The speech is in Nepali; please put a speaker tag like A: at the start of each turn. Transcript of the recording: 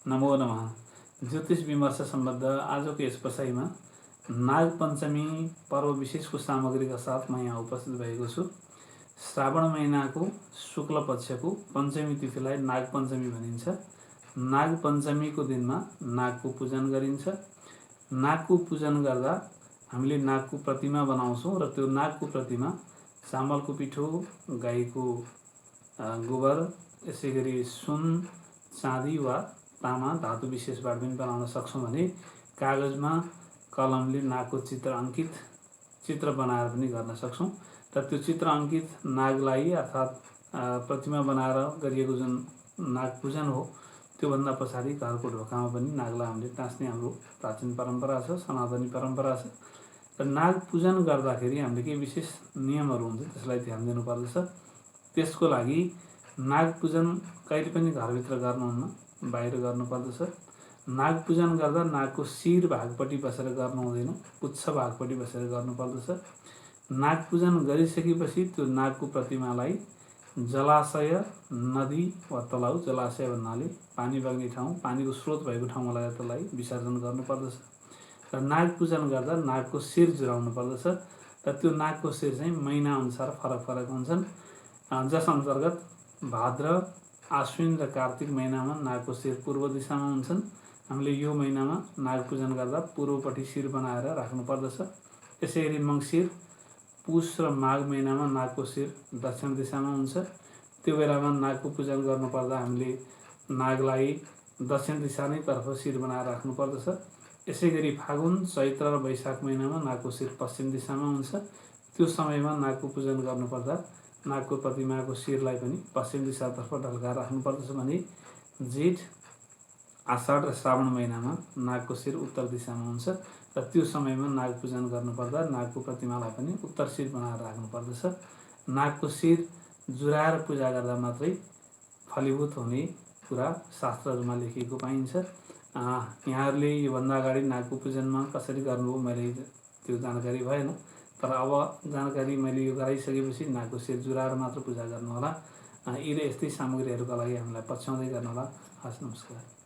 A: नमो नमः। ज्योतिष विमर्श सम्बद्ध आजको यस बसाइमा नाग पञ्चमी पर्व विशेषको सामग्रीका साथ म यहाँ उपस्थित भएको छु। श्रावण महिनाको शुक्ल पक्षको पञ्चमी तिथिलाई नाग पञ्चमी भनिन्छ। नाग पञ्चमीको दिनमा नागको पूजन गरिन्छ। नागको पूजन गर्दा हामीले नागको प्रतिमा बनाउँछौँ र त्यो नागको प्रतिमा चामलको पिठो, गाईको गोबर, यसै गरी सुन, चाँदी वा तामा धातु विशेषबाट पनि बनाउन सक्छौँ भने कागजमा कलमले नागको चित्र बनाएर पनि गर्न सक्छौँ र त्यो चित्र अङ्कित नागलाई अर्थात् प्रतिमा बनाएर गरिएको जुन नाग पूजन हो त्योभन्दा पछाडि घरको ढोकामा पनि नागलाई हामीले टाँस्ने हाम्रो प्राचीन परम्परा छ, सनातनी परम्परा छ। र नाग पूजन गर्दाखेरि हामीले केही विशेष नियमहरू हुन्छ त्यसलाई ध्यान दिनुपर्दछ। त्यसको लागि नाग पूजन कहिले पनि घरभित्र गर्नुहुन्न, बाहिर गर्नुपर्दछ। नाग पूजन गर्दा नागको शिर भागपट्टि बसेर गर्नु हुँदैन, पुच्छ भागपट्टि बसेर गर्नुपर्दछ। नाग पूजन गरिसकेपछि त्यो नागको प्रतिमालाई जलाशय, नदी वा तलाउ, जलाशय भन्नाले पानी बग्ने ठाउँ, पानीको स्रोत भएको ठाउँमा लगेर त्यसलाई विसर्जन गर्नुपर्दछ। र नाग पूजन गर्दा नागको शिर जुराउनु पर्दछ र त्यो नागको शिर चाहिँ महिनाअनुसार फरक फरक हुन्छन्, जस अन्तर्गत भाद्र, आश्विन र कार्तिक महिनामा नागको शिर पूर्व दिशामा हुन्छन्। हामीले यो महिनामा नाग पूजन गर्दा पूर्वपट्टि शिर बनाएर राख्नुपर्दछ। यसै गरी मङ्सिर, पुष र माघ महिनामा नागको शिर दक्षिण दिशामा हुन्छ। त्यो बेलामा नागको पूजन गर्नुपर्दा हामीले नागलाई दक्षिण दिशा नै तर्फ शिर बनाएर राख्नुपर्दछ। यसै गरी फागुन, चैत्र र वैशाख महिनामा नागको शिर पश्चिम दिशामा हुन्छ। त्यो समयमा नागको पूजन गर्नुपर्दा नागको प्रतिमाको शिरलाई पनि पश्चिम दिशातर्फ ढल्काएर राख्नुपर्दछ भने जेठ, आषाढ र श्रावण महिनामा नागको शिर उत्तर दिशामा हुन्छ र त्यो समयमा नाग पूजन गर्नुपर्दा नागको प्रतिमालाई पनि उत्तर शिर बनाएर राख्नुपर्दछ। नागको शिर जुराएर पूजा गर्दा मात्रै फलीभूत हुने कुरा शास्त्रहरूमा लेखिएको पाइन्छ। यहाँहरूले योभन्दा अगाडि नागको पूजनमा कसरी गर्नुभयो मैले त्यो जानकारी भएन, तर अब जानकारी मैले यो गराइसकेपछि नागको शिर जुराएर मात्र पूजा गर्नुहोला। यी र यस्तै सामग्रीहरूका लागि हामीलाई पछ्याउँदै गर्नुहोला। हस्, नमस्कार।